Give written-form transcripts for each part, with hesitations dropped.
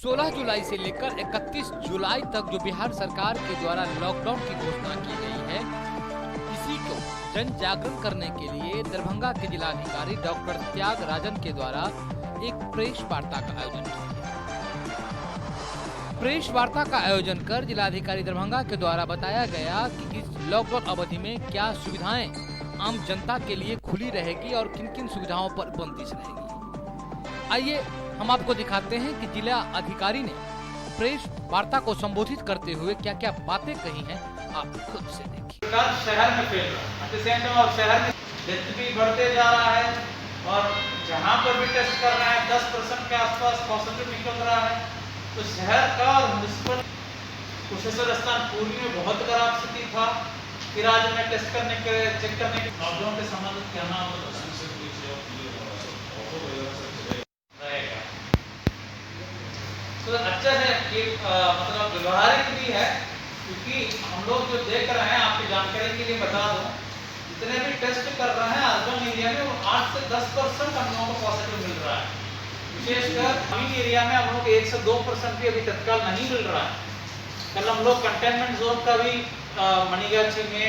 16 जुलाई से लेकर 31 जुलाई तक जो बिहार सरकार के द्वारा लॉकडाउन की घोषणा की गई है, इसी को जन जागरण करने के लिए दरभंगा के जिलाधिकारी डॉक्टर त्यागराजन के द्वारा एक प्रेस वार्ता का आयोजन किया गया। प्रेस वार्ता का आयोजन कर जिलाधिकारी दरभंगा के द्वारा बताया गया कि इस लॉकडाउन अवधि में क्या सुविधाएं आम जनता के लिए खुली रहेगी और किन किन सुविधाओं पर बंदिश रहेगी। आइए हम आपको दिखाते हैं कि जिला अधिकारी ने प्रेस वार्ता को संबोधित करते हुए क्या क्या बातें कही हैं, आप खुद से देखिए। शहर में फैल रहा है और शहर में डेथ भी बढ़ते जा रहा है और जहां पर भी टेस्ट कर रहे हैं 10% के आसपास पॉजिटिव निकल रहा है। तो शहर का और म्युनिसिपल कुशेश्वर स्थान पूर्वी में बहुत खराब स्थिति था। फिर आज में टेस्ट करने के चेक करने के लॉकडाउन के संबंध क्या नाम तो अच्छा है कि मतलब व्यवहारिक भी है, क्योंकि हम लोग जो देख रहे हैं, आपकी जानकारी के लिए बता दूं, जितने भी टेस्ट कर रहे हैं अर्बन एरिया में वो 8 से 10% हम लोगों को पॉजिटिव मिल रहा है। विशेषकर ग्रामीण एरिया में हम लोग 1 से 2% भी अभी तत्काल नहीं मिल रहा है। कल हम लोग कंटेनमेंट जोन का भी मणिगाछी में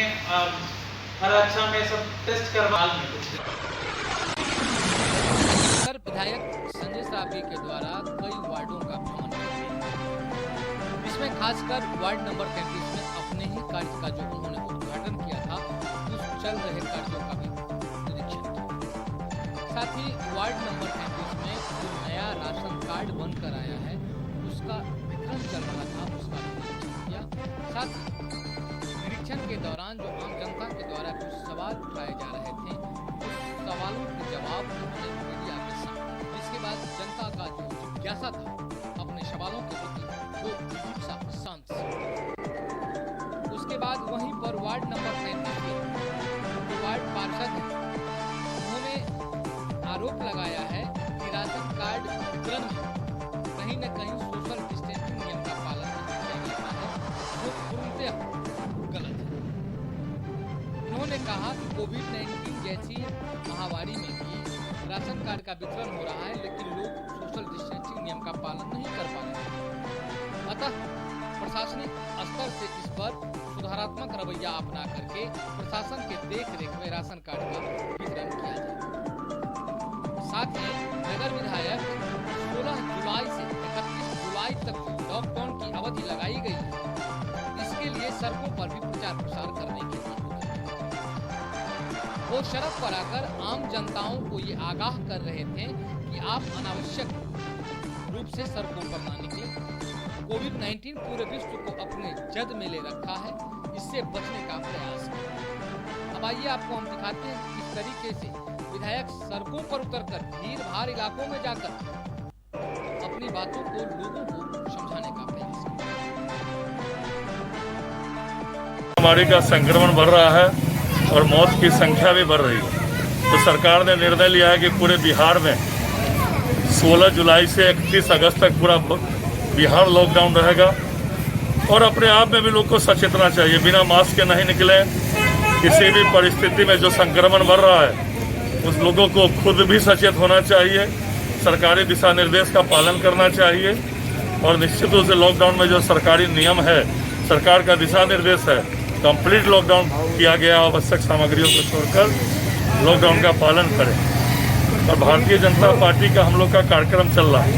हरअच्छा में सब टेस्ट करवा विधायक संजय साबी के द्वारा कई वार्डों का भ्रमण किया, इसमें खासकर वार्ड नंबर 33 में अपने ही कार्य का जो उन्होंने उद्घाटन किया था, उस चल रहे कार्यों का भी निरीक्षण किया। साथ ही वार्ड नंबर 33 में जो नया राशन कार्ड बनकर आया है उसका वितरण चल रहा था, उसका भी निरीक्षण किया। साथ ही निरीक्षण के दौरान जो आम जनता के द्वारा कुछ सवाल उठाए जा रहे थे, उस सवालों के जवाब उन्होंने मीडिया के सामने, जिसके बाद जनता का जो जिज्ञासा था अपने सवालों के प्रति वो जिज्ञासा शांत से। उसके बाद वहीं पर वार्ड नंबर 33 के जो वार्ड पार्षद हैं, उन्होंने आरोप लगाया है कि राशन कार्ड वितरण में कहीं न कहीं सोशल डिस्टेंसिंग नियम का पालन नहीं किया जाता है, जो पूर्णतः गलत है। उन्होंने कहा कि कोविड-19 जैसी महामारी में भी राशन कार्ड का वितरण हो रहा है, लेकिन लोग सोशल डिस्टेंसिंग नियम का पालन नहीं कर पा रहे हैं। अतः प्रशासनिक स्तर से इस पर सुधारात्मक रवैया अपना करके प्रशासन के देख-रेख में राशन कार्ड का वितरण किया जाए। साथ ही नगर विधायक 16 जुलाई से 31 जुलाई तक लॉकडाउन की अवधि लगाई गई है, इसके लिए सड़कों पर भी प्रचार प्रसार करने के लिए वो सड़क पर आकर आम जनताओं को ये आगाह कर रहे थे कि आप अनावश्यक रूप से सड़कों पर ना निकलें। कोविड-19 पूरे विश्व को अपने जद में ले रखा है, इससे बचने का प्रयास करें। अब आइए आपको हम दिखाते हैं कि किस तरीके से विधायक सड़कों पर उतरकर भीड़-भाड़ इलाकों में जाकर अपनी बातों को लोगों को समझाने का प्रयास करें। महामारी का संक्रमण बढ़ रहा है और मौत की संख्या भी बढ़ रही है, तो सरकार ने निर्णय लिया है कि पूरे बिहार में 16 जुलाई से 31 अगस्त तक पूरा बिहार लॉकडाउन रहेगा। और अपने आप में भी लोग को सचेतना चाहिए, बिना मास्क के नहीं निकले। किसी भी परिस्थिति में जो संक्रमण बढ़ रहा है उस लोगों को खुद भी सचेत होना चाहिए, सरकारी दिशा निर्देश का पालन करना चाहिए और निश्चित रूप से लॉकडाउन में जो सरकारी नियम है, सरकार का दिशा निर्देश है, कंप्लीट लॉकडाउन किया गया, आवश्यक सामग्रियों को छोड़कर लॉकडाउन का पालन करें। और भारतीय जनता पार्टी का हम लोग का कार्यक्रम चल रहा है,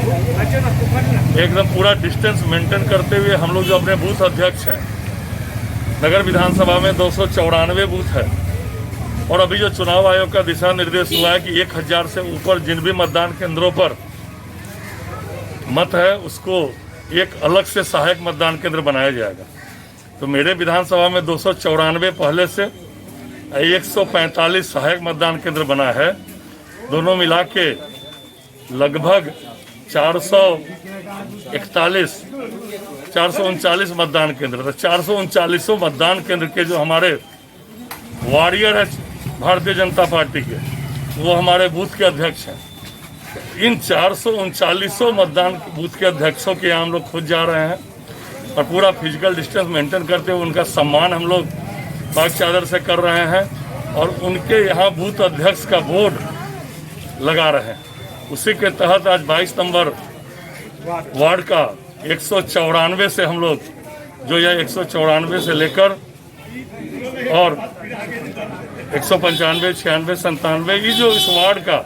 एकदम पूरा डिस्टेंस मेंटेन करते हुए। हम लोग जो अपने बूथ अध्यक्ष हैं, नगर विधानसभा में 294 बूथ है और अभी जो चुनाव आयोग का दिशा निर्देश हुआ है कि 1000 से ऊपर जिन भी मतदान केंद्रों पर मत है उसको एक अलग से सहायक मतदान केंद्र बनाया जाएगा। तो मेरे विधानसभा में 294 पहले से 145 सहायक मतदान केंद्र बना है, दोनों मिला के लगभग 439 मतदान केंद्र। तो 439 मतदान केंद्र के जो हमारे वॉरियर है भारतीय जनता पार्टी के, वो हमारे बूथ के अध्यक्ष हैं। इन 439 मतदान बूथ के अध्यक्षों के यहाँ हम लोग खुद जा रहे हैं और पूरा फिजिकल डिस्टेंस मेंटेन करते हुए उनका सम्मान हम लोग बाग चादर से कर रहे हैं और उनके यहाँ बूथ अध्यक्ष का बोर्ड लगा रहे हैं। उसी के तहत आज 22 नंबर वार्ड का 194 से हम लोग जो यह 194 से लेकर और 195, 96, 97 ये जो इस वार्ड का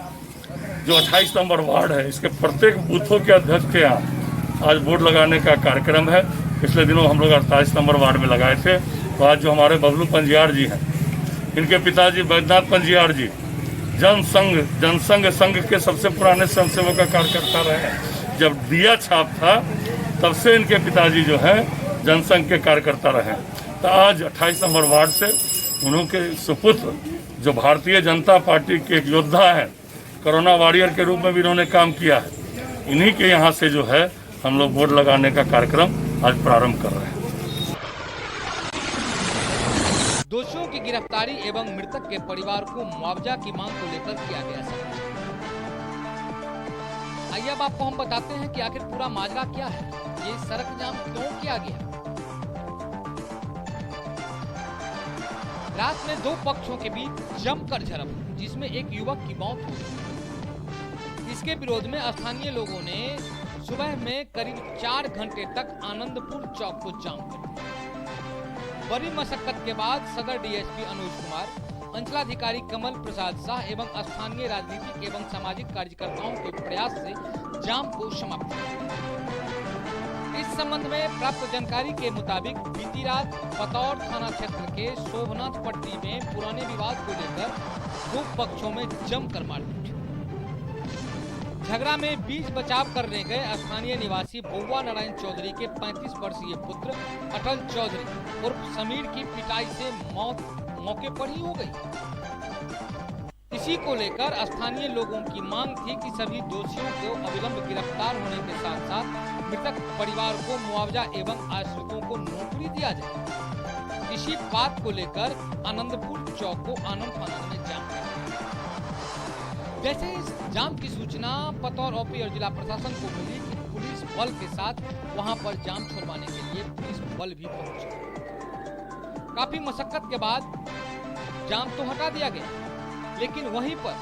जो 28 नंबर वार्ड है, इसके प्रत्येक बूथों के अध्यक्ष के यहाँ आज बोर्ड लगाने का कार्यक्रम है। पिछले दिनों हम लोग 48 नंबर वार्ड में लगाए थे। तो आज जो हमारे बबलू पंजियार जी हैं, इनके पिताजी बैद्यनाथ पंजियार जी जनसंघ संघ के सबसे पुराने स्वयंसेवक का कार्यकर्ता रहे हैं। जब दिया छाप था तब से इनके पिताजी जो है जनसंघ के कार्यकर्ता रहे। तो आज 28 नंबर वार्ड से उनके सुपुत्र जो भारतीय जनता पार्टी के एक योद्धा हैं, कोरोना वॉरियर के रूप में भी इन्होंने काम किया है, इन्हीं के यहाँ से जो है हम लोग बोर्ड लगाने का कार्यक्रम आज प्रारंभ कर रहे हैं। दोषियों की गिरफ्तारी एवं मृतक के परिवार को मुआवजा की मांग को लेकर किया गया समर्थन। आइए अब आपको हम बताते हैं कि आखिर पूरा माजरा क्या है, ये सड़क जाम क्यों किया गया। रात में दो पक्षों के बीच जमकर झड़प, जिसमें एक युवक की मौत हो गई। इसके विरोध में स्थानीय लोगों ने सुबह में करीब 4 घंटे तक आनंदपुर चौक को जाम कर दिया। बड़ी मशक्कत के बाद सदर डीएसपी अनुज कुमार, अंचलाधिकारी कमल प्रसाद शाह एवं स्थानीय राजनीतिक एवं सामाजिक कार्यकर्ताओं के प्रयास से जाम को समाप्त किया। इस संबंध में प्राप्त जानकारी के मुताबिक बीती रात पतौर थाना क्षेत्र के शोभनाथ पट्टी में पुराने विवाद को लेकर दो पक्षों में जमकर मारपीट। झगड़ा में बीच बचाव करने गए स्थानीय निवासी बउआ नारायण चौधरी के 35 वर्षीय पुत्र अटल चौधरी उर्फ समीर की पिटाई से मौत मौके पर ही हो गई। इसी को लेकर स्थानीय लोगों की मांग थी कि सभी दोषियों को अविलंब गिरफ्तार होने के साथ साथ मृतक परिवार को मुआवजा एवं आश्रितों को नौकरी दिया जाए। इसी बात को लेकर आनंदपुर चौक को आनंद फानन में जाम किया। जैसे इस जाम की सूचना पतौर ओपी और जिला प्रशासन को मिली कि पुलिस बल के साथ वहां पर जाम छुड़वाने के लिए पुलिस बल भी पहुंचा। काफी मशक्कत के बाद जाम तो हटा दिया गया, लेकिन वहीं पर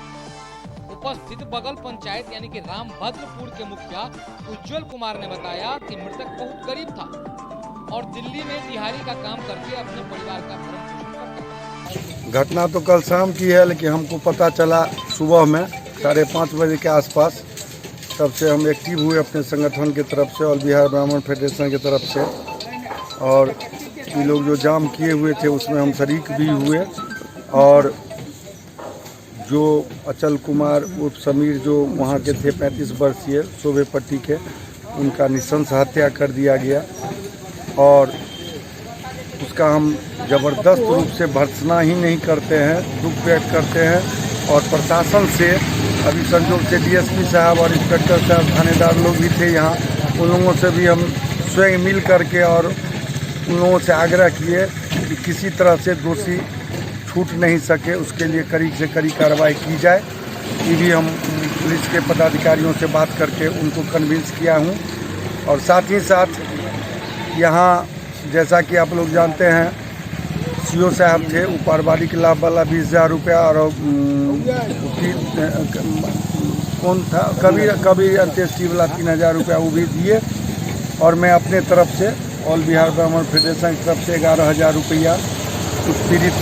उपस्थित बगल पंचायत यानी कि रामभद्रपुर के मुखिया उज्जवल कुमार ने बताया कि मृतक बहुत गरीब था और दिल्ली में दिहाड़ी का काम करके अपने परिवार का भरण पोषण करता था। घटना तो कल शाम की है, लेकिन हमको पता चला सुबह में 5:30 बजे के आसपास। तब से हम एक्टिव हुए अपने संगठन की तरफ से और बिहार ब्राह्मण फेडरेशन की तरफ से, और ये लोग जो जाम किए हुए थे उसमें हम शरीक भी हुए। और जो अचल कुमार उर्फ समीर जो वहाँ के थे 35 वर्षीय शोभे पट्टी के, उनका नृशंस हत्या कर दिया गया और उसका हम ज़बरदस्त रूप से भर्त्सना ही नहीं करते हैं, दुख व्यक्त करते हैं। और प्रशासन से अभी संजोग से डीएसपी साहब और इंस्पेक्टर साहब थानेदार लोग भी थे यहाँ, उन लोगों से भी हम स्वयं मिल करके और उन लोगों से आग्रह किए कि किसी तरह से दोषी छूट नहीं सके, उसके लिए कड़ी से कड़ी कार्रवाई की जाए। ये भी हम पुलिस के पदाधिकारियों से बात करके उनको कन्विंस किया हूँ। और साथ ही साथ यहाँ जैसा कि आप लोग जानते हैं सीओ साहब थे, ऊपरवाड़ी के लाभ वाला 20,000 रुपया और कौन था कबीर अंत्येष्टि वाला 3,000 रुपया वो भी दिए। और मैं अपने तरफ से ऑल बिहार ब्राह्मण फेडरेशन की तरफ से 11,000 रुपया उस पीड़ित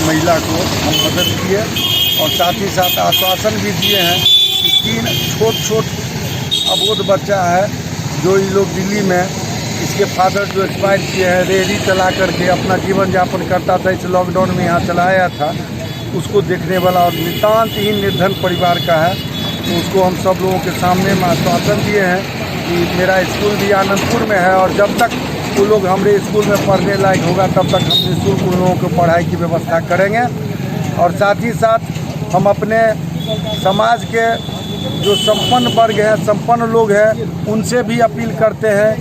महिला को हम मदद किए। और साथ ही साथ आश्वासन भी दिए हैं कि 3 छोट अबोध बच्चा है जो ये लोग दिल्ली में, इसके फादर जो एक्सपायर किए हैं, रेहड़ी चला करके अपना जीवन यापन करता था, इस लॉकडाउन में यहाँ चलाया था, उसको देखने वाला और नितांत ही निर्धन परिवार का है। तो उसको हम सब लोगों के सामने में आश्वासन दिए हैं कि मेरा स्कूल भी आनंदपुर में है और जब तक वो लोग हमारे स्कूल में पढ़ने लायक होगा तब तक हम निःशुल्क उन लोगों को पढ़ाई की व्यवस्था करेंगे। और साथ ही साथ हम अपने समाज के जो संपन्न वर्ग हैं, संपन्न लोग हैं, उनसे भी अपील करते हैं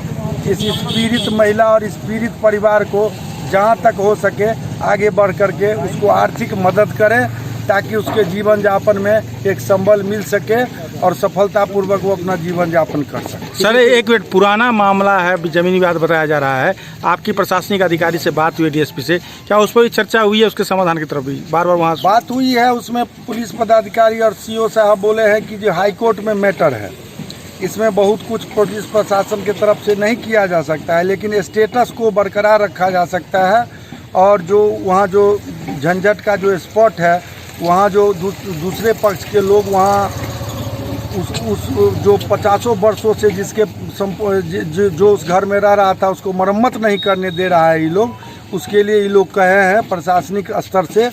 कि इस पीड़ित महिला और इस पीड़ित परिवार को जहां तक हो सके आगे बढ़ करके उसको आर्थिक मदद करें ताकि उसके जीवन यापन में एक संबल मिल सके और सफलतापूर्वक वो अपना जीवन यापन कर सके। सर एक मिनट, पुराना मामला है, जमीनी विवाद बताया जा रहा है, आपकी प्रशासनिक अधिकारी से बात हुई डीएसपी से, क्या उस पर भी चर्चा हुई है? उसके समाधान की तरफ भी बार वहाँ बात हुई है। उसमें पुलिस पदाधिकारी और सीओ साहब बोले हैं कि जो हाई कोर्ट में मैटर है इसमें बहुत कुछ पुलिस प्रशासन की तरफ से नहीं किया जा सकता है, लेकिन स्टेटस को बरकरार रखा जा सकता है। और जो वहाँ जो झंझट का जो स्पॉट है, वहाँ जो दूसरे पक्ष के लोग वहाँ उस जो 50 वर्षों से जिसके जो उस घर में रह रहा था उसको मरम्मत नहीं करने दे रहा है ये लोग, उसके लिए ये लोग कहे हैं प्रशासनिक स्तर से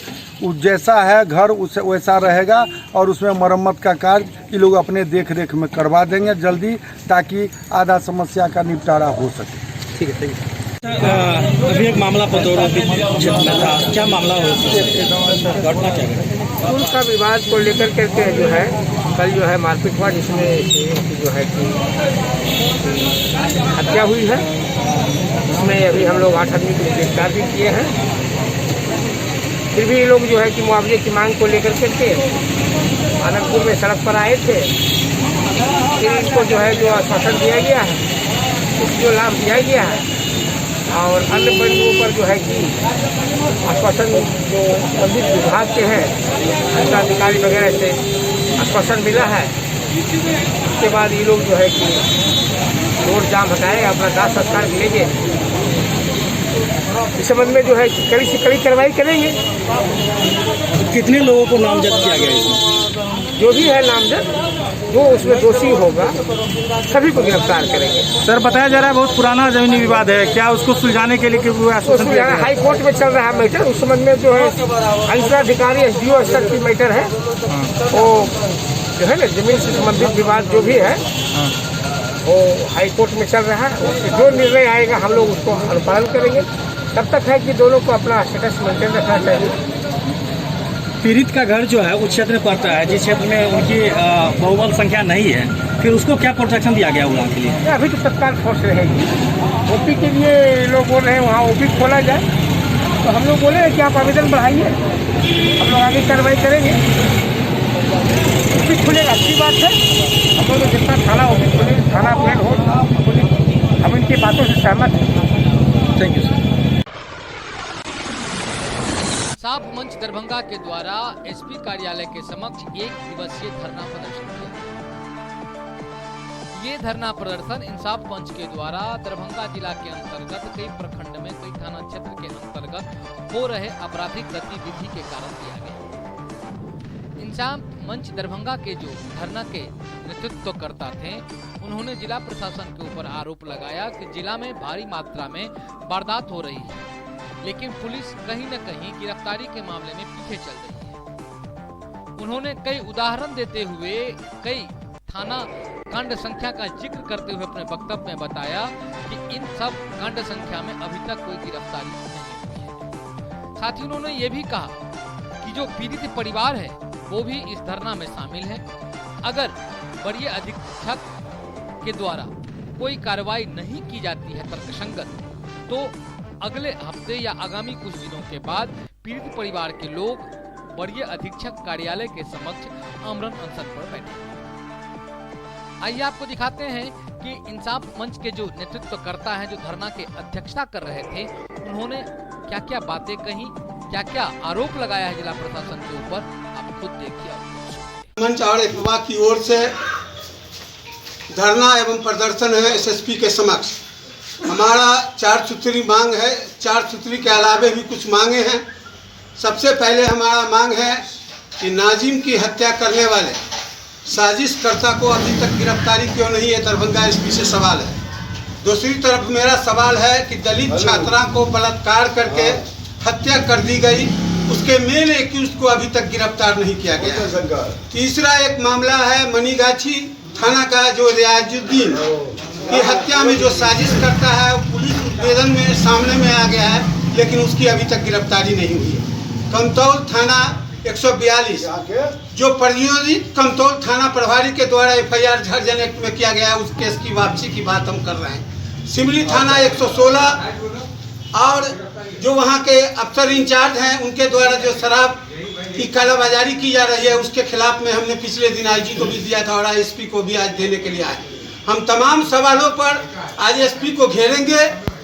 जैसा है घर उस वैसा रहेगा और उसमें मरम्मत का कार्य ये लोग अपने देख रेख में करवा देंगे जल्दी, ताकि आधा समस्या का निपटारा हो सके। ठीक है, थैंक यू। अभी एक मामला पतौरा क्षेत्र में था, क्या मामला हो घटना क्या है? स्कूल का विवाद को लेकर करके जो है कल जो है मारपीट हुआ, जिसमें जो है कि हत्या हुई है। इसमें अभी हम लोग 8 आदमी को गिरफ्तार भी किए हैं। फिर भी ये लोग जो है कि मुआवजे की मांग को लेकर करके आनंदपुर में सड़क पर आए थे। फिर इनको जो है जो आश्वासन दिया गया है, उसको लाभ दिया गया है और अन्य बिंदुओं पर जो है कि आश्वासन जो संबंधित विभाग के हैं अधिकारी वगैरह से आश्वासन मिला है। उसके बाद ये लोग जो है कि रोड जाम हटाएगा, अपना दाह संस्कार लेंगे। इस संबंध में जो है कड़ी से कड़ी कार्रवाई करेंगे। कितने लोगों को नामजद किया गया इसमें? जो भी है नामजद, जो उसमें दोषी होगा सभी को गिरफ्तार करेंगे। सर, बताया जा रहा है बहुत पुराना जमीनी विवाद है, क्या उसको सुलझाने के लिए हाई कोर्ट में चल रहा है मैटर? उस संबंध में जो है अंचलाधिकारी SDO स्तर की मैटर है, वो जो है ना जमीन से संबंधित विवाद जो भी है वो हाई कोर्ट में चल रहा है। उससे जो निर्णय आएगा हम लोग उसको अनुपालन करेंगे। तब तक है कि दोनों को अपना स्टेटस मेंटेन रखना चाहिए। पीड़ित का घर जो है उस क्षेत्र में पड़ता है, जिस क्षेत्र में उनकी बहुबल संख्या नहीं है, फिर उसको क्या प्रोटेक्शन दिया गया वहाँ के लिए? अभी तो तत्काल फोर्स रहेगी। OP के लिए लोग बोल रहे हैं वहाँ OP खोला जाए, तो हम लोग बोले कि आप आवेदन बढ़ाइए, हम लोग आगे कार्रवाई करेंगे। OP खुलेगा, अच्छी बात है। हम लोग जितना थाना OP खुले, थाना अपडेट हो, हम इनकी बातों से सहमत हैं। Thank you sir. इंसाफ मंच दरभंगा के द्वारा SP कार्यालय के समक्ष 1 दिवसीय धरना प्रदर्शन किया। ये धरना प्रदर्शन इंसाफ मंच के द्वारा दरभंगा जिला के अंतर्गत कई प्रखंड में कई थाना क्षेत्र के अंतर्गत हो रहे आपराधिक गतिविधि के कारण किया गया। इंसाफ मंच दरभंगा के जो धरना के नेतृत्वकर्ता थे, उन्होंने जिला प्रशासन के ऊपर आरोप लगाया कि जिला में भारी मात्रा में वारदात हो रही है, लेकिन पुलिस कहीं न कहीं गिरफ्तारी के मामले में पीछे चल रही है। उन्होंने कई उदाहरण देते हुए कई थाना कांड संख्या का जिक्र करते हुए अपने वक्तव्य में बताया कि इन सब कांड संख्या में अभी तक कोई गिरफ्तारी नहीं हुई है। साथ ही उन्होंने ये भी कहा कि जो पीड़ित परिवार है वो भी इस धरना में शामिल है। अगर वरीय अधीक्षक के द्वारा कोई कार्रवाई नहीं की जाती है तर्कसंगत, तो अगले हफ्ते या आगामी कुछ दिनों के बाद पीड़ित परिवार के लोग वरीय अधीक्षक कार्यालय के समक्ष आमरण अनशन पर बैठे। आइए आपको दिखाते हैं कि इंसाफ मंच के जो नेतृत्वकर्ता हैं, जो धरना के अध्यक्षता कर रहे थे, उन्होंने क्या क्या बातें कही, क्या क्या आरोप लगाया है जिला प्रशासन के ऊपर। आप खुद देखिए। मंच और इफ्वा की ओर से धरना एवं प्रदर्शन है SSP के समक्ष। हमारा 4 सूत्री मांग है। 4 सूत्री के अलावे भी कुछ मांगे हैं। सबसे पहले हमारा मांग है कि नाजिम की हत्या करने वाले साजिशकर्ता को अभी तक गिरफ्तारी क्यों नहीं है, दरभंगा SP से सवाल है। दूसरी तरफ मेरा सवाल है कि दलित छात्रा को बलात्कार करके हत्या कर दी गई, उसके मेन एक्यूज को अभी तक गिरफ्तार नहीं किया गया। तीसरा एक मामला है मनीगाछी थाना का, जो रियाजुद्दीन की हत्या में जो साजिश करता है, पुलिस उद्भेदन में सामने में आ गया है, लेकिन उसकी अभी तक गिरफ्तारी नहीं हुई है। कमतौल थाना 142 जो परियोजित कमतौल थाना प्रभारी के द्वारा FIR झरझन एक्ट में किया गया है, उस केस की वापसी की बात हम कर रहे हैं। सिमरी थाना 116 और जो वहाँ के अफसर इंचार्ज हैं, उनके द्वारा जो शराब की कालाबाजारी की जा रही है, उसके खिलाफ में हमने पिछले दिन IG को भी दिया था और SP को भी आज देने के लिए आए। हम तमाम सवालों पर आज SP को घेरेंगे।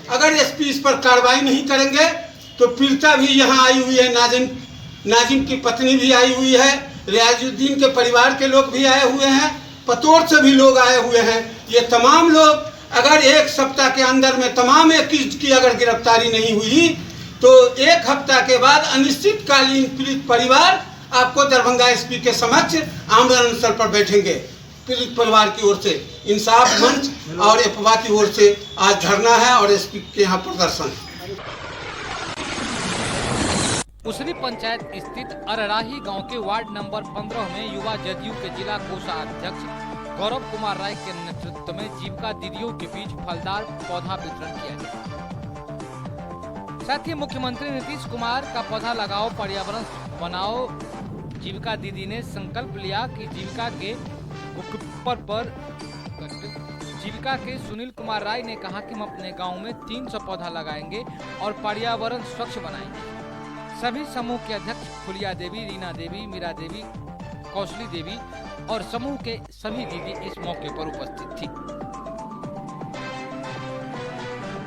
अगर SP इस पर कार्रवाई नहीं करेंगे तो पीड़िता भी यहाँ आई हुई है, नाजिम की पत्नी भी आई हुई है, रियाजुद्दीन के परिवार के लोग भी आए हुए हैं पतोर से भी लोग आए हुए हैं। ये तमाम लोग अगर एक सप्ताह के अंदर में तमाम 21 की अगर गिरफ्तारी नहीं हुई तो एक हफ्ता के बाद अनिश्चितकालीन पीड़ित परिवार आपको दरभंगा एसपी के समक्ष आमरण अनशन पर बैठेंगे। पीड़ित परिवार की ओर से इंसाफ मंच और एफवा की ओर से आज धरना है और एसपी के यहाँ प्रदर्शन है। उसरी पंचायत स्थित अरराही गांव के वार्ड नंबर 15 में युवा जदयू के जिला कोषाध्यक्ष गौरव कुमार राय के नेतृत्व में जीविका दीदियों के बीच फलदार पौधा वितरण किया गया। साथ ही मुख्यमंत्री नीतीश कुमार का पौधा लगाओ पर्यावरण बनाओ जीविका दीदी ने संकल्प लिया कि जीविका के सुनील कुमार राय ने कहा कि हम अपने गांव में 300 पौधा लगाएंगे और पर्यावरण स्वच्छ बनाएंगे। सभी समूह के अध्यक्ष फुलिया देवी, रीना देवी, मीरा देवी, कौशली देवी और समूह के सभी दीदी इस मौके पर उपस्थित थी।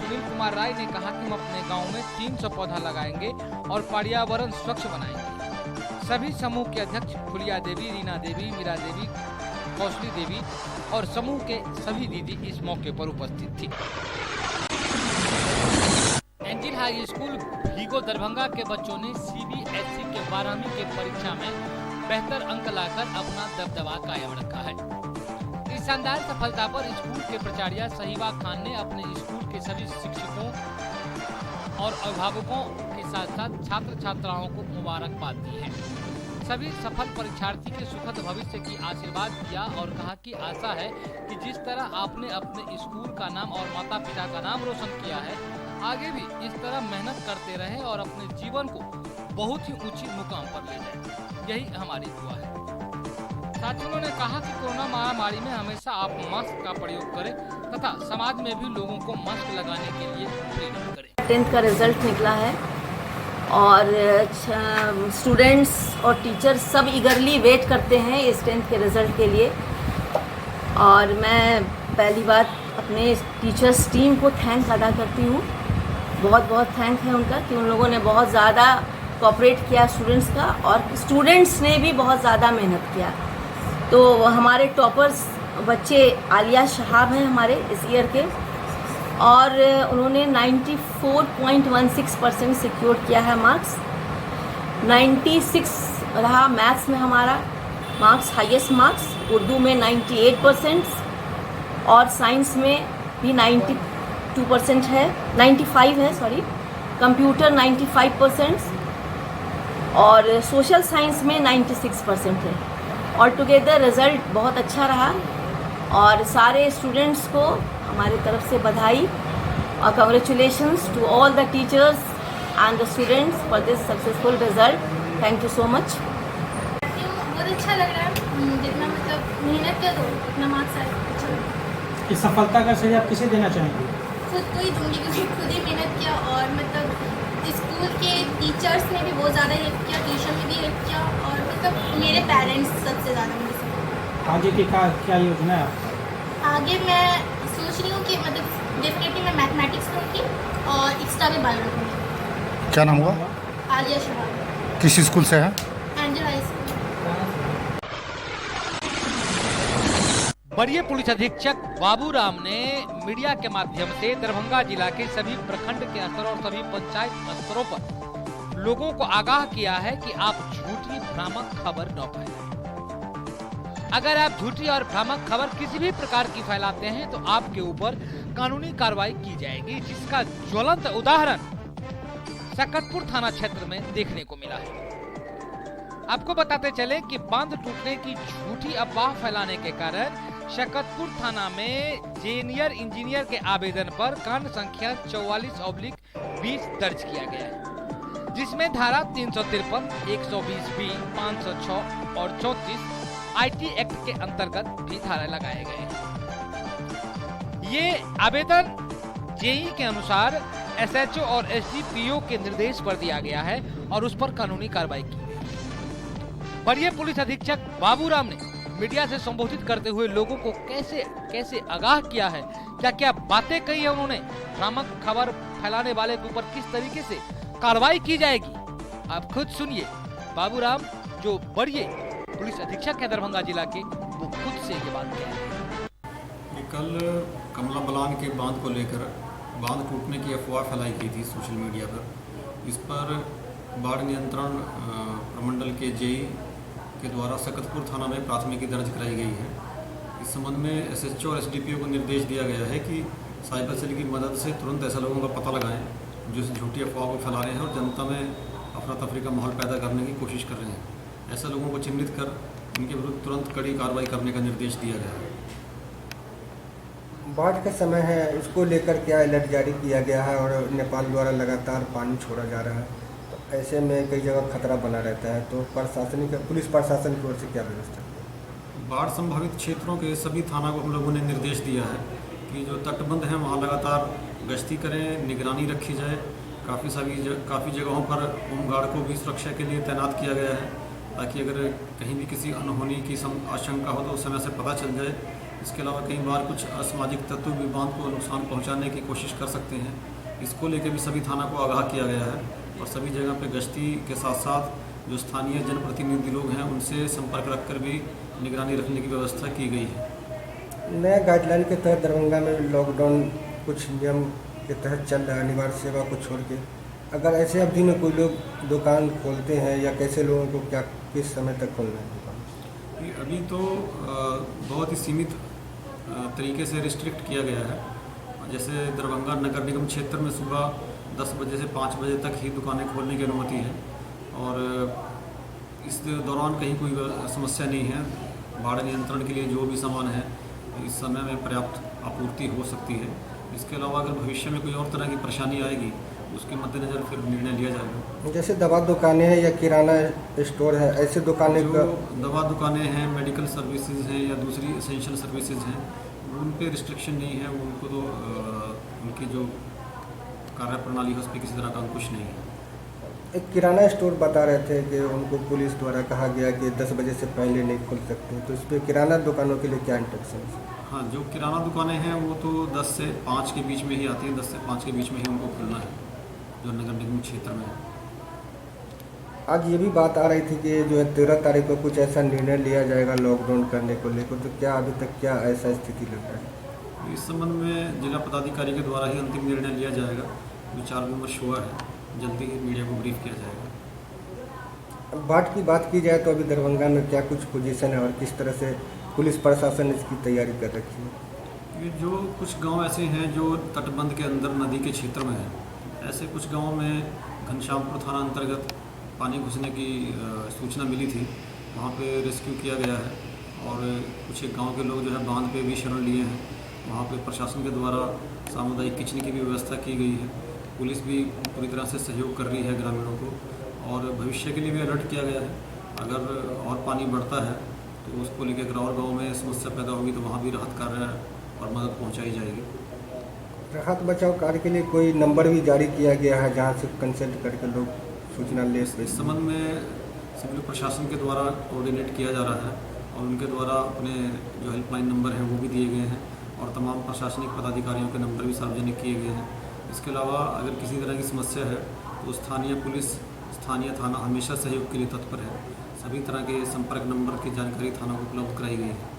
सुनील कुमार राय ने कहा कि हम अपने गांव में 300 पौधा लगाएंगे और पर्यावरण स्वच्छ बनाएंगे। सभी समूह के अध्यक्ष फुलिया देवी, रीना देवी, मीरा देवी, कौशली देवी और समूह के सभी दीदी इस मौके पर उपस्थित थी। Angel high school Bhigo Darbhanga के बच्चों ने सीबीएसई के 12वीं के परीक्षा में बेहतर अंक लाकर अपना दबदबा कायम रखा है। इस शानदार सफलता पर स्कूल के प्राचार्य सहीवा खान ने अपने स्कूल के सभी शिक्षकों और अभिभावकों के साथ साथ छात्र छात्राओं को मुबारकबाद दी है। सभी सफल परीक्षार्थी के सुखद भविष्य की आशीर्वाद दिया और कहा कि आशा है कि जिस तरह आपने अपने स्कूल का नाम और माता पिता का नाम रोशन किया है, आगे भी इस तरह मेहनत करते रहें और अपने जीवन को बहुत ही ऊंची मुकाम पर ले जाएं। यही हमारी दुआ है। साथ ही उन्होंने कहा कि कोरोना महामारी में हमेशा आप मास्क का प्रयोग करें तथा समाज में भी लोगों को मास्क लगाने के लिए प्रेरित करें। 10th का रिजल्ट निकला है और स्टूडेंट्स और टीचर्स सब ईगरली वेट करते हैं इस 10th के रिज़ल्ट के लिए। और मैं पहली बार अपने टीचर्स टीम को थैंक अदा करती हूँ। बहुत बहुत थैंक है उनका कि उन लोगों ने बहुत ज़्यादा कोऑपरेट किया स्टूडेंट्स का और स्टूडेंट्स ने भी बहुत ज़्यादा मेहनत किया। तो हमारे टॉपर्स बच्चे आलिया शहाब हैं हमारे इस ईयर के और उन्होंने 94.16% सिक्योर किया है मार्क्स। 96 रहा मैथ्स में हमारा मार्क्स, हाईएस्ट मार्क्स। उर्दू में 98% और साइंस में भी 92% है, 95 है सॉरी। कंप्यूटर 95% और सोशल साइंस में 96% है। ऑल टुगेदर रिज़ल्ट बहुत अच्छा रहा और सारे स्टूडेंट्स को हमारे तरफ से बधाई और congratulations to all the teachers and the students for this successful result. Thank you so much. बहुत अच्छा लग रहा है, जितना मतलब मेहनत किया तो उतना मार्क्स आया। अच्छा लगा। इस सफलता का श्रेय आप किसे देना चाहेंगे? खुद को ही दूंगी क्योंकि खुद ही मेहनत किया और मतलब स्कूल के टीचर्स ने भी बहुत ज़्यादा हेल्प किया, ट्यूशन में भी हेल्प किया और मतलब मेरे पेरेंट्स सबसे ज़्यादा मेरे साथ। आगे की क्या योजना है आपकी? आगे मैं सोच रही हूँ कि मतलब डेफिनेटली मैं मैथमेटिक्स करूँगी और एक्स्ट्रा में बायो रखूँगी। क्या नाम हुआ? आलिया शहाब। किस स्कूल से है? Angel high school. वरीय पुलिस अधीक्षक बाबूराम ने मीडिया के माध्यम से दरभंगा जिला के सभी प्रखंड के स्तर और सभी पंचायत स्तरों पर लोगों को आगाह किया है कि आप झूठी भ्रामक खबर न फैलाएं। अगर आप झूठी और भ्रामक खबर किसी भी प्रकार की फैलाते हैं तो आपके ऊपर कानूनी कार्रवाई की जाएगी, जिसका ज्वलंत उदाहरण शकतपुर थाना क्षेत्र में देखने को मिला है। आपको बताते चले कि बांध टूटने की झूठी अफवाह फैलाने के कारण शकतपुर थाना में जूनियर इंजीनियर के आवेदन पर कांड संख्या 44/20 दर्ज किया गया है, जिसमें धारा 353, 120B, 506 और 34 IT एक्ट के अंतर्गत भी धारा लगाए गए हैं। ये आवेदन जेई के अनुसार SHO और SDPO के निर्देश पर दिया गया है और उस पर कानूनी कार्रवाई की गई। वरीय पुलिस अधीक्षक बाबूराम ने मीडिया से संबोधित करते हुए लोगों को कैसे आगाह किया है, क्या बातें कही है उन्होंने, भ्रामक खबर फैलाने वाले के ऊपर किस तरीके से कार्रवाई की जाएगी, आप खुद सुनिए। बाबूराम जो वरीय पुलिस अधीक्षक है दरभंगा जिला के, वो खुद से ये बात कह रहे हैं। ये कल कमला बलान के बांध को लेकर बांध टूटने की अफवाह फैलाई गई थी सोशल मीडिया पर। इस पर बाढ़ नियंत्रण प्रमंडल के जेई के द्वारा सकतपुर थाना में प्राथमिकी दर्ज कराई गई है। इस संबंध में एसएचओ और एसडीपीओ को निर्देश दिया गया है कि साइबर सेल की मदद से तुरंत ऐसे लोगों का पता लगाएं जो इस झूठी अफवाह को फैला रहे हैं और जनता में अफरा तफरी का माहौल पैदा करने की कोशिश कर रहे हैं। ऐसे लोगों को चिन्हित कर इनके विरुद्ध तुरंत कड़ी कार्रवाई करने का निर्देश दिया गया है। बाढ़ का समय है, इसको लेकर क्या अलर्ट जारी किया गया है और नेपाल द्वारा लगातार पानी छोड़ा जा रहा है, तो ऐसे में कई जगह खतरा बना रहता है, तो प्रशासनिक पुलिस प्रशासन की ओर से क्या व्यवस्था है? बाढ़ संभावित क्षेत्रों के सभी थाना को हम लोगों ने निर्देश दिया है कि जो तटबंध हैं वहाँ लगातार गश्ती करें, निगरानी रखी जाए। काफ़ी जगहों पर होमगार्ड को भी सुरक्षा के लिए तैनात किया गया है ताकि अगर कहीं भी किसी अनहोनी की आशंका हो तो उस समय से पता चल जाए। इसके अलावा कई बार कुछ असामाजिक तत्व भी बांध को नुकसान पहुंचाने की कोशिश कर सकते हैं। इसको लेकर भी सभी थाना को आगाह किया गया है और सभी जगह पे गश्ती के साथ साथ जो स्थानीय जनप्रतिनिधि लोग हैं उनसे संपर्क रखकर भी निगरानी रखने की व्यवस्था की गई है। नया गाइडलाइन के तहत दरभंगा में लॉकडाउन कुछ नियम के तहत चल रहा है, अनिवार्य सेवा को छोड़ के। अगर ऐसे अवधि में कोई लोग दुकान खोलते हैं या कैसे लोगों को क्या किस समय तक खोलना है दुकान? अभी तो बहुत ही सीमित तरीके से रिस्ट्रिक्ट किया गया है। जैसे दरभंगा नगर निगम क्षेत्र में सुबह 10 बजे से 5 बजे तक ही दुकानें खोलने की अनुमति है और इस दौरान कहीं कोई समस्या नहीं है। बाढ़ नियंत्रण के लिए जो भी सामान है इस समय में पर्याप्त आपूर्ति हो सकती है। इसके अलावा अगर भविष्य में कोई और तरह की परेशानी आएगी उसके मद्देनज़र फिर निर्णय लिया जाएगा। जैसे दवा दुकानें हैं या किराना स्टोर है, ऐसे दुकानें जो दवा दुकानें हैं, मेडिकल सर्विसेज हैं या दूसरी एसेंशियल सर्विसेज हैं उन पे रिस्ट्रिक्शन नहीं है। उनको तो उनकी जो कार्य प्रणाली है उस पर किसी तरह का अंकुश नहीं है। एक किराना स्टोर बता रहे थे कि उनको पुलिस द्वारा कहा गया कि 10 बजे से पहले नहीं खोल सकते, तो इस पर किराना दुकानों के लिए क्या इंस्ट्रक्शन है? हाँ, जो किराना दुकानें हैं वो तो 10 से 5 के बीच में ही आती हैं। 10 से 5 के बीच में ही उनको खुलना है जो नगर निगम क्षेत्र में है। आज ये भी बात आ रही थी कि जो है 13 तारीख को कुछ ऐसा निर्णय लिया जाएगा लॉकडाउन करने को लेकर, तो क्या अभी तक क्या ऐसा स्थिति लग रहा है? इस संबंध में जिला पदाधिकारी के द्वारा ही अंतिम निर्णय लिया जाएगा। विचार विमर्श हुआ है, जल्दी ही मीडिया को ब्रीफ किया जाएगा। बाढ़ की बात की जाए तो अभी दरभंगा में क्या कुछ पोजीशन है और किस तरह से पुलिस प्रशासन इसकी तैयारी कर रखी है? ये जो कुछ गांव ऐसे हैं जो तटबंध के अंदर नदी के क्षेत्र में हैं, ऐसे कुछ गांवों में घनश्यामपुर थाना अंतर्गत पानी घुसने की सूचना मिली थी। वहाँ पे रेस्क्यू किया गया है और कुछ एक गाँव के लोग जो है बांध पे भी शरण लिए हैं। वहाँ पे प्रशासन के द्वारा सामुदायिक किचन की भी व्यवस्था की गई है। पुलिस भी पूरी तरह से सहयोग कर रही है ग्रामीणों को और भविष्य के लिए भी अलर्ट किया गया है। अगर और पानी बढ़ता है तो उसको लेकर अगर और गाँव में समस्या पैदा होगी तो वहाँ भी राहत कार्य और मदद पहुँचाई जाएगी। राहत बचाव कार्य के लिए कोई नंबर भी जारी किया गया है जहाँ से कंसल्ट करके लोग सूचना ले सकते? इस संबंध में सिविल प्रशासन के द्वारा कोऑर्डिनेट किया जा रहा है और उनके द्वारा अपने जो हेल्पलाइन नंबर हैं वो भी दिए गए हैं और तमाम प्रशासनिक पदाधिकारियों के नंबर भी सार्वजनिक किए गए हैं। इसके अलावा अगर किसी तरह की समस्या है तो स्थानीय पुलिस, स्थानीय थाना हमेशा सहयोग के लिए तत्पर है। सभी तरह के संपर्क नंबर की जानकारी थाना को उपलब्ध कराई गई है।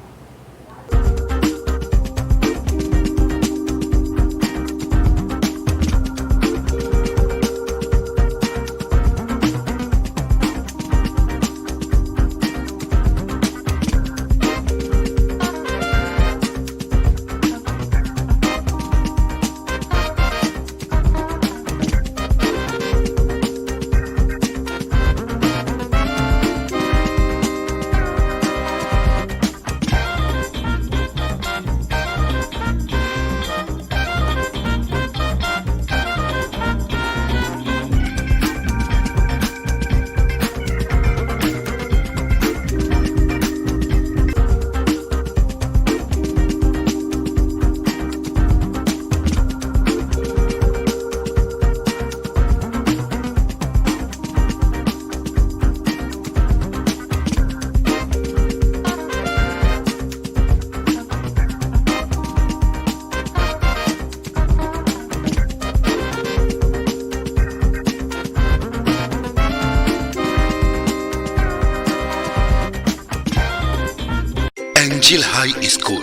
High school,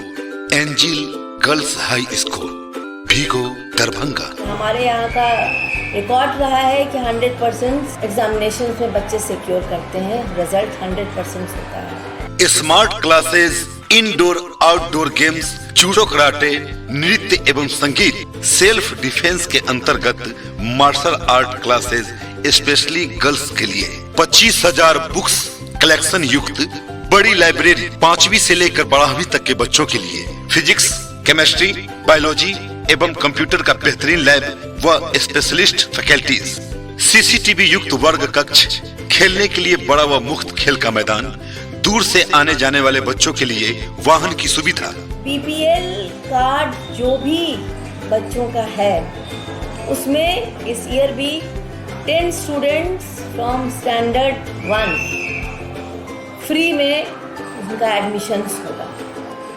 Angel girls high school, Bhigo Darbhanga. हमारे यहाँ का रिकॉर्ड रहा है कि 100% एग्जामिनेशन में बच्चे सिक्योर करते हैं, रिजल्ट 100% होता है। Smart classes, indoor outdoor games, judo karate, नृत्य एवं संगीत, सेल्फ डिफेंस के अंतर्गत martial art classes specially girls के लिए 25,000 बुक्स कलेक्शन युक्त बड़ी लाइब्रेरी 5वीं से लेकर 12वीं तक के बच्चों के लिए, फिजिक्स, केमिस्ट्री, बायोलॉजी एवं कंप्यूटर का बेहतरीन लैब व स्पेशलिस्ट फैकल्टीज, सीसीटीवी युक्त वर्ग कक्ष, खेलने के लिए बड़ा व मुफ्त खेल का मैदान, दूर से आने जाने वाले बच्चों के लिए वाहन की सुविधा। बीपीएल कार्ड जो भी बच्चों का है उसमें इस ईयर भी 10 स्टूडेंट्स फ्रॉम स्टैंडर्ड 1 फ्री में उनका एडमिशन्स होगा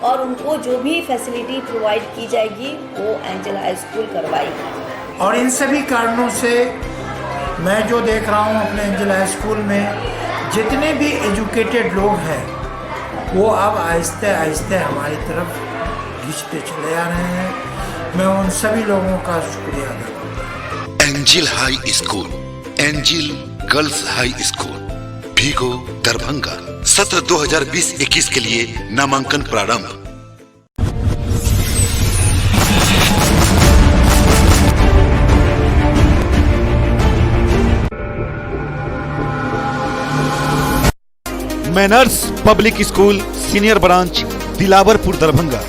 और उनको जो भी फैसिलिटी प्रोवाइड की जाएगी वो एंजल हाई स्कूल करवाएगी। और इन सभी कारणों से मैं जो देख रहा हूँ अपने एंजल हाई स्कूल में जितने भी एजुकेटेड लोग हैं वो अब आहिस्ते आहिस्ते हमारी तरफ खिंचते चले आ रहे हैं। मैं उन सभी लोगों का शुक्रिया अदा करता हूँ। Angel high school, Angel girls high school, Bhigo Darbhanga. सत्र 2020-21 के लिए नामांकन प्रारंभ। Manners public school senior branch Dilawarpur Darbhanga.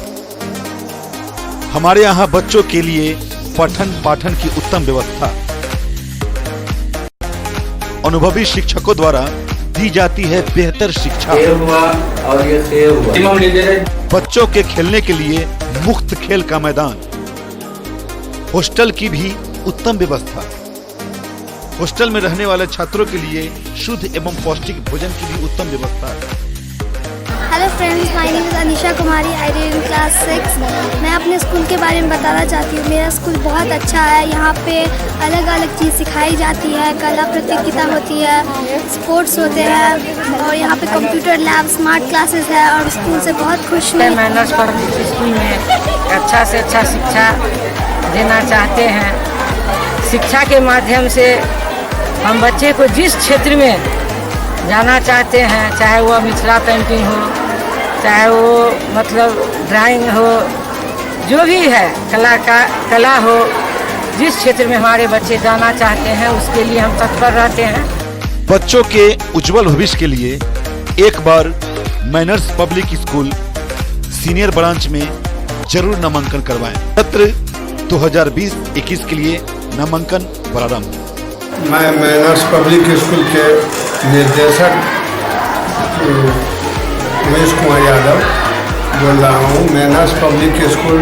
हमारे यहाँ बच्चों के लिए पठन पाठन की उत्तम व्यवस्था, अनुभवी शिक्षकों द्वारा दी जाती है बेहतर शिक्षा। बच्चों के खेलने के लिए मुफ्त खेल का मैदान, हॉस्टल की भी उत्तम व्यवस्था, हॉस्टल में रहने वाले छात्रों के लिए शुद्ध एवं पौष्टिक भोजन की भी उत्तम व्यवस्था है। Hello friends, my name is Anisha Kumari, I read in class 6। मैं अपने स्कूल के बारे में बताना चाहती हूँ। मेरा स्कूल बहुत अच्छा है। यहाँ पे अलग अलग चीज़ सिखाई जाती है, कला प्रतियोगिता होती है, स्पोर्ट्स होते हैं और यहाँ पे कंप्यूटर लैब, स्मार्ट क्लासेस है और स्कूल से बहुत खुश हूँ। मैनर्स पब्लिक स्कूल में अच्छा से अच्छा शिक्षा देना चाहते हैं। शिक्षा के माध्यम से हम बच्चे को जिस क्षेत्र में जाना चाहते हैं, चाहे वो मिथिला पेंटिंग हो, चाहे वो मतलब ड्राइंग हो, जो भी है कला हो, जिस क्षेत्र में हमारे बच्चे जाना चाहते हैं उसके लिए हम तत्पर रहते हैं। बच्चों के उज्जवल भविष्य के लिए एक बार Manners public school senior branch में जरूर नामांकन करवाएं। सत्र 2020-21 के लिए नामांकन प्रारंभ। मैं मैनर्स पब्लिक स्कूल के निर्देशक उमेश कुमार यादव बोल रहा हूँ। मैनर्स पब्लिक स्कूल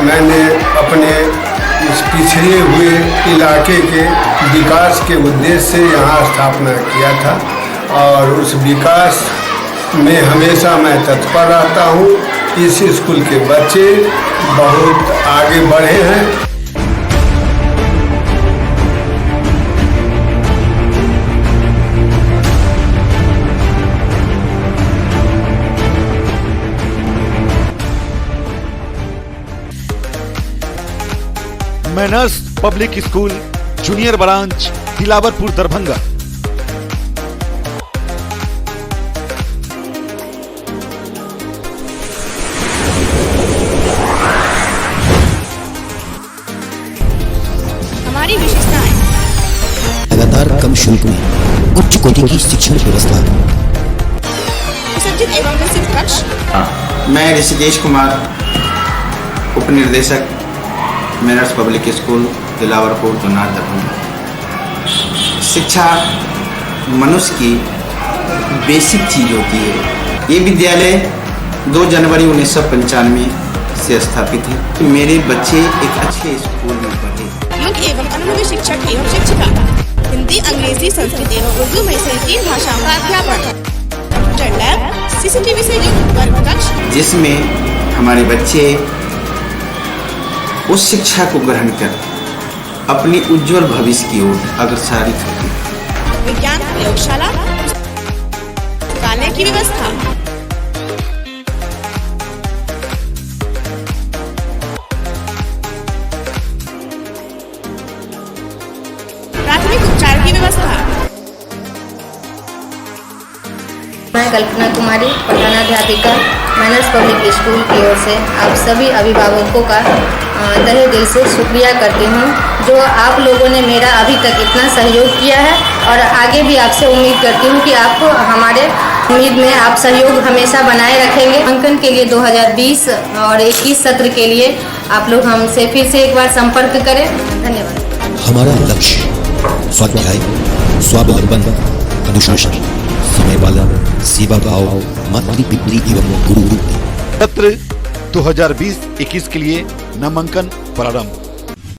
मैंने अपने इस पिछड़े हुए इलाके के विकास के उद्देश्य से यहाँ स्थापना किया था और उस विकास में हमेशा मैं तत्पर रहता हूँ। इस स्कूल के बच्चे बहुत आगे बढ़े हैं। Manners public school junior branch Dilawarpur Darbhanga. हमारी विशेषताएं लगातार कम शुल्क में उच्च कोटि की शिक्षण व्यवस्था। सुसज्जित एवं विकसित कक्ष। मैं ऋषिकेश कुमार, उप निर्देशक मैनर्स पब्लिक स्कूल दिलावरपुर जुनार दरभंगा। शिक्षा मनुष्य की बेसिक चीज होती है। ये विद्यालय 2 जनवरी 1995 से स्थापित है। मेरे बच्चे एक अच्छे स्कूल में पढ़े। योग्य एवं अनुभवी शिक्षक एवं शिक्षिका, हिंदी, अंग्रेजी, संस्कृत एवं उर्दू में से 3 भाषाओं का अध्यापन, कंप्यूटर लैब, सीसीटीवी से युक्त वर्ग कक्ष, जिसमें हमारे बच्चे उस शिक्षा को ग्रहण कर अपनी उज्जवल भविष्य की ओर अग्रसरित होती है। विज्ञान प्रयोगशाला, पुस्तकालय की व्यवस्था, Kalpana Kumari, प्रधानाध्यापिका manners public school की ओर से आप सभी अभिभावकों का तहे दिल से शुक्रिया करती हूँ, जो आप लोगों ने मेरा अभी तक इतना सहयोग किया है और आगे भी आपसे उम्मीद करती हूँ कि आप हमारे उम्मीद में आप सहयोग हमेशा बनाए रखेंगे। अंकन के लिए 2020 और 21 सत्र के लिए आप लोग हमसे फिर से एक बार संपर्क करें। धन्यवाद। हमारा लक्ष्य स्वाध्याय, स्वावलंबन, अनुशासन, समय पालन, सेवा भाव, मातृपितृ एवं गुरु। सत्र 2020-21 के लिए नामांकन प्रारंभ।